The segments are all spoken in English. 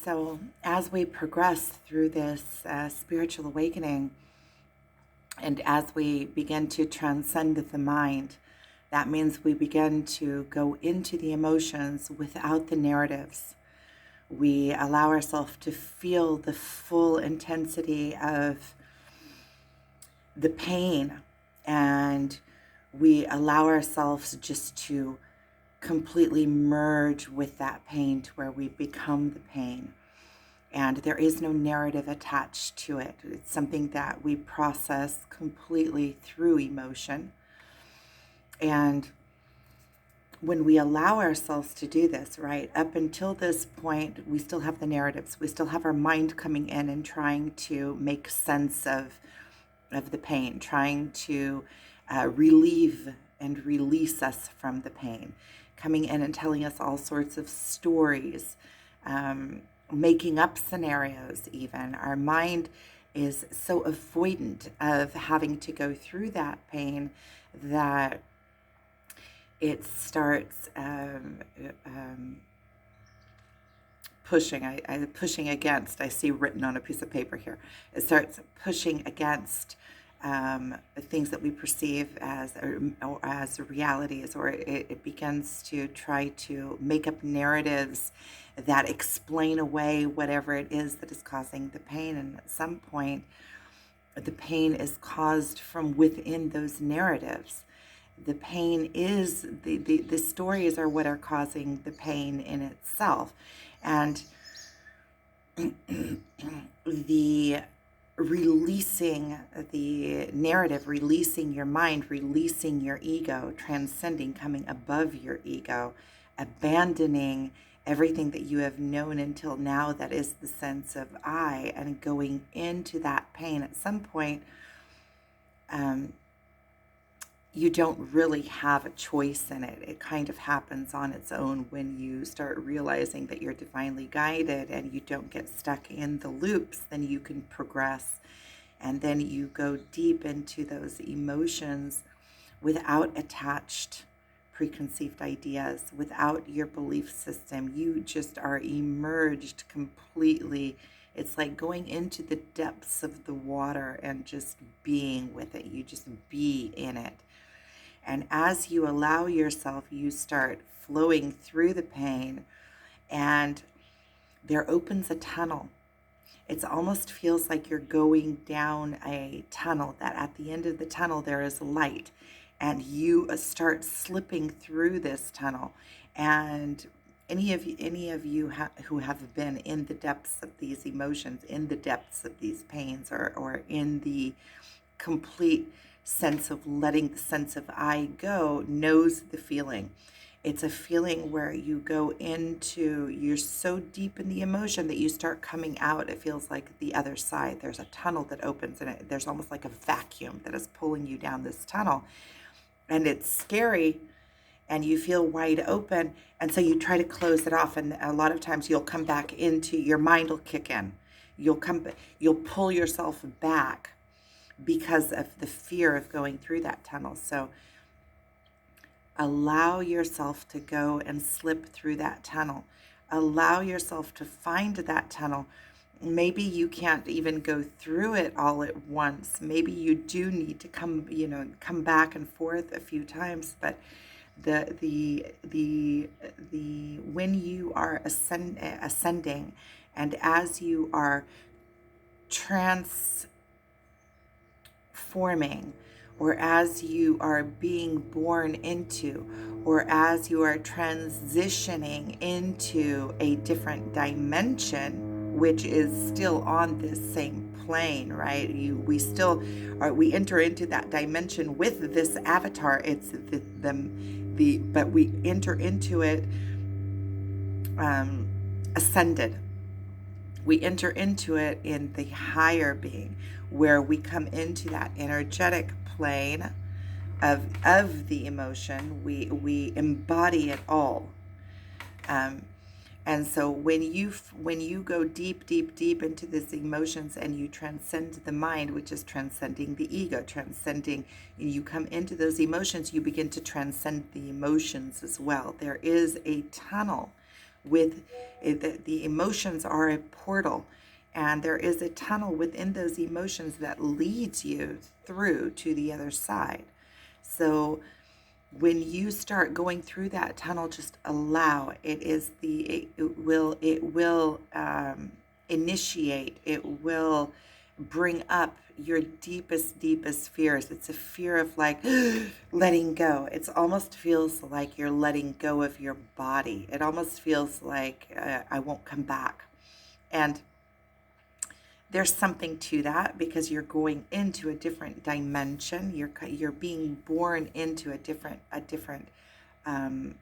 So as we progress through this spiritual awakening, and as we begin to transcend the mind, that means we begin to go into the emotions without the narratives. We allow ourselves to feel the full intensity of the pain, and we allow ourselves just to completely merge with that pain to where we become the pain. And there is no narrative attached to it. It's something that we process completely through emotion. And when we allow ourselves to do this, right, up until this point, we still have the narratives. We still have our mind coming in and trying to make sense of the pain, trying to relieve and release us from the pain, coming in and telling us all sorts of stories, making up scenarios even. Our mind is so avoidant of having to go through that pain that it starts pushing against, I see written on a piece of paper here, it starts pushing against things that we perceive as realities, or it begins to try to make up narratives that explain away whatever it is that is causing the pain. And at some point, the pain is caused from within those narratives. The pain is, the stories are what are causing the pain in itself. And the releasing the narrative, releasing your mind, releasing your ego, transcending, coming above your ego, abandoning everything that you have known until now that is the sense of I, and going into that pain. At some point, you don't really have a choice in it. It kind of happens on its own when you start realizing that you're divinely guided and you don't get stuck in the loops. Then you can progress, and then you go deep into those emotions without attached preconceived ideas, without your belief system. You just are emerged completely. It's like going into the depths of the water and just being with it. You just be in it. And as you allow yourself, you start flowing through the pain, and there opens a tunnel. It almost feels like you're going down a tunnel, that at the end of the tunnel there is light, and you start slipping through this tunnel. And any of you who have been in the depths of these emotions, in the depths of these pains, or in the complete sense of letting the sense of I go, knows the feeling. It's a feeling where you go into, you're so deep in the emotion that you start coming out. It feels like the other side. There's a tunnel that opens, and there's almost like a vacuum that is pulling you down this tunnel. And it's scary, and you feel wide open. And so you try to close it off. And a lot of times you'll come back into, your mind will kick in. You'll pull yourself back because of the fear of going through that tunnel. So allow yourself to go and slip through that tunnel. Allow yourself to find that tunnel. Maybe you can't even go through it all at once. Maybe you do need to come back and forth a few times. But the when you are ascending, and as you are transforming, or as you are being born into, or as you are transitioning into a different dimension, which is still on this same plane, right? We enter into that dimension with this avatar. It's but we enter into it ascended. We enter into it in the higher being, where we come into that energetic plane of the emotion. We embody it all. And so when you go deep into these emotions, and you transcend the mind, which is transcending the ego, transcending, and you come into those emotions, you begin to transcend the emotions as well. There is a tunnel with the emotions are a portal, and there is a tunnel within those emotions that leads you through to the other side. So when you start going through that tunnel, just allow. It will initiate, it will bring up your deepest fears. It's a fear of like letting go. It almost feels like you're letting go of your body. It almost feels like I won't come back. And there's something to that, because you're going into a different dimension. You're being born into um,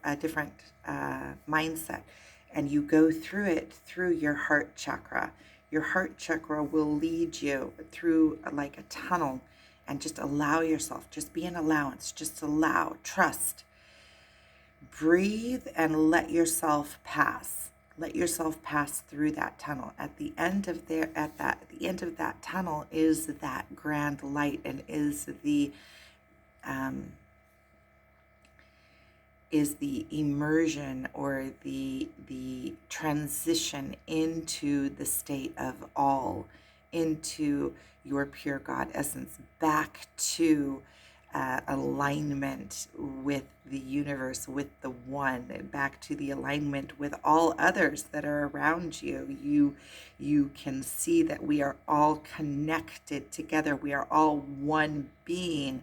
a different mindset, and you go through it through your heart chakra. Your heart chakra will lead you through like a tunnel, and just allow yourself. Just be an allowance. Just allow. Trust. Breathe and let yourself pass. Let yourself pass through that tunnel. At the end of that tunnel is that grand light, and um, is the immersion, or the transition into the state of all, into your pure God essence, back to alignment with the universe, with the one, back to the alignment with all others that are around you. You can see that we are all connected together. We are all one being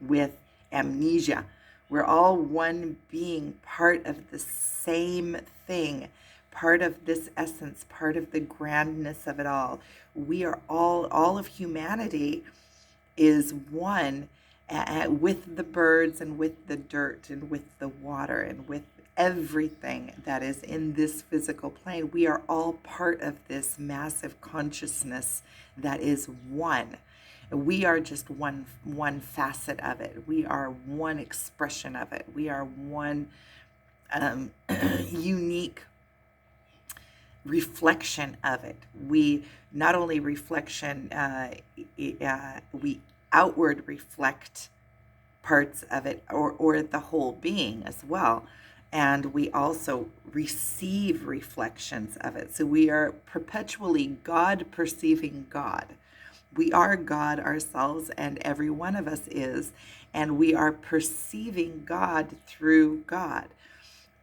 with amnesia. We're all one being, part of the same thing, part of this essence, part of the grandness of it all. We are all of humanity is one, with the birds and with the dirt and with the water and with everything that is in this physical plane. We are all part of this massive consciousness that is one. We are just one facet of it. We are one expression of it. We are one unique reflection of it. We not only reflection, we outward reflect parts of it, or the whole being as well. And we also receive reflections of it. So we are perpetually God perceiving God. We are God ourselves, and every one of us is, and we are perceiving God through God.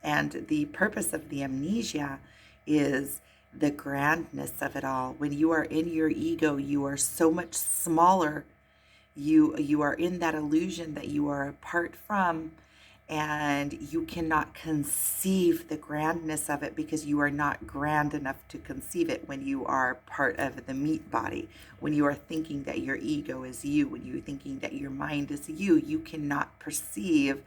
And the purpose of the amnesia is the grandness of it all. When you are in your ego, you are so much smaller. You are in that illusion that you are apart from, and you cannot conceive the grandness of it, because you are not grand enough to conceive it when you are part of the meat body. When you are thinking that your ego is you, when you're thinking that your mind is you, you cannot perceive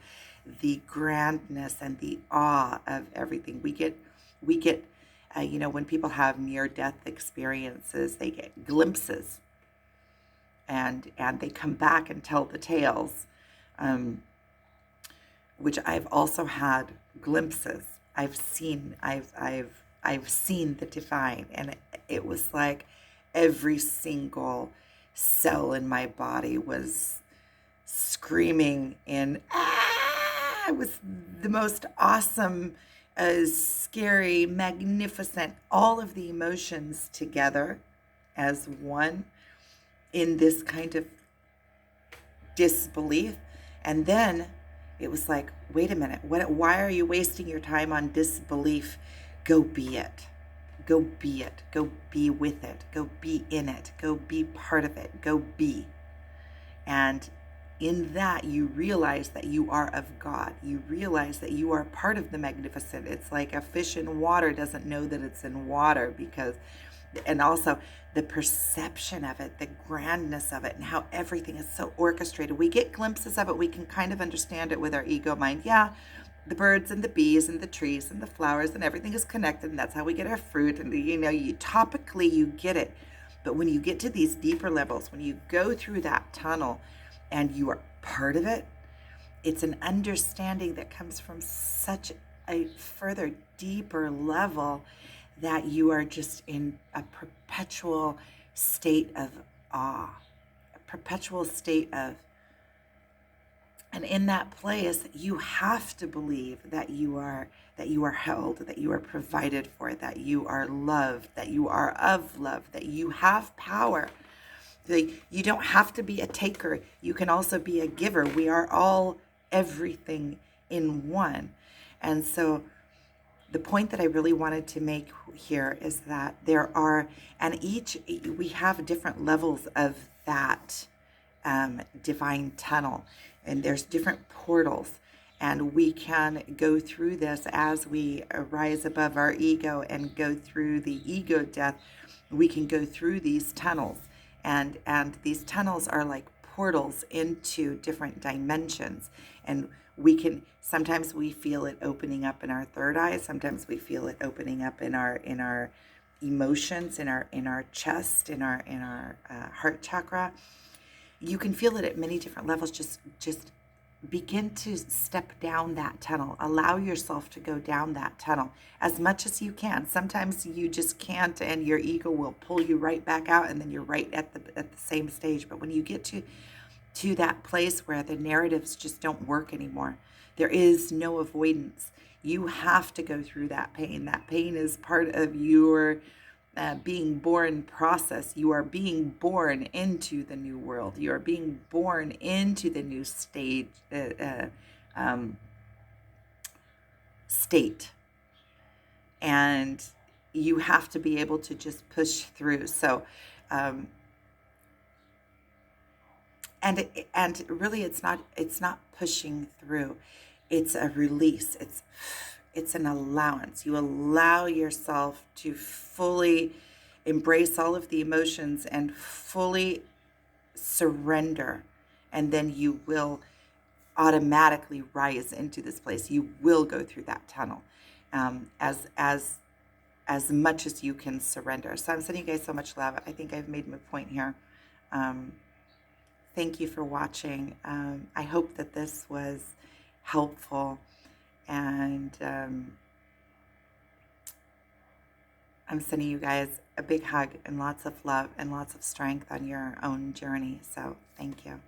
the grandness and the awe of everything. We get when people have near-death experiences, they get glimpses, and they come back and tell the tales. Which I've also had glimpses. I've seen the divine, and it was like every single cell in my body was screaming in It was the most awesome, scary, magnificent, all of the emotions together as one in this kind of disbelief. And then it was like, wait a minute, why are you wasting your time on disbelief? Go be it. Go be it. Go be with it. Go be in it. Go be part of it. Go be. And in that, you realize that you are of God. You realize that you are part of the magnificent. It's like a fish in water doesn't know that it's in water, and also the perception of it, the grandness of it, and how everything is so orchestrated. We get glimpses of it. We can kind of understand it with our ego mind. Yeah, the birds and the bees and the trees and the flowers and everything is connected, and that's how we get our fruit. And topically you get it. But when you get to these deeper levels, when you go through that tunnel and you are part of it, it's an understanding that comes from such a further, deeper level, that you are just in a perpetual state of awe, a perpetual state of And in that place, you have to believe that you are held, that you are provided for, that you are loved, that you are of love, that you have power. You don't have to be a taker. You can also be a giver. We are all everything in one. And so the point that I really wanted to make here is that there are, and we have different levels of that divine tunnel, and there's different portals, and we can go through this as we rise above our ego and go through the ego death. We can go through these tunnels, and these tunnels are like portals into different dimensions, and we can, sometimes we feel it opening up in our third eye, sometimes we feel it opening up in our emotions, in our chest, in our heart chakra. You can feel it at many different levels. Just begin to step down that tunnel. Allow yourself to go down that tunnel as much as you can. Sometimes you just can't, and your ego will pull you right back out, and then you're right at the same stage. But when you get to that place where the narratives just don't work anymore, there is no avoidance. You have to go through that pain. That pain is part of your being born process. You are being born into the new world. You are being born into the new state, and you have to be able to just push through. So, and really, it's not pushing through. It's a release. It's an allowance. You allow yourself to fully embrace all of the emotions and fully surrender. And then you will automatically rise into this place. You will go through that tunnel as much as you can surrender. So I'm sending you guys so much love. I think I've made my point here. Thank you for watching. I hope that this was helpful. And I'm sending you guys a big hug and lots of love and lots of strength on your own journey. So thank you.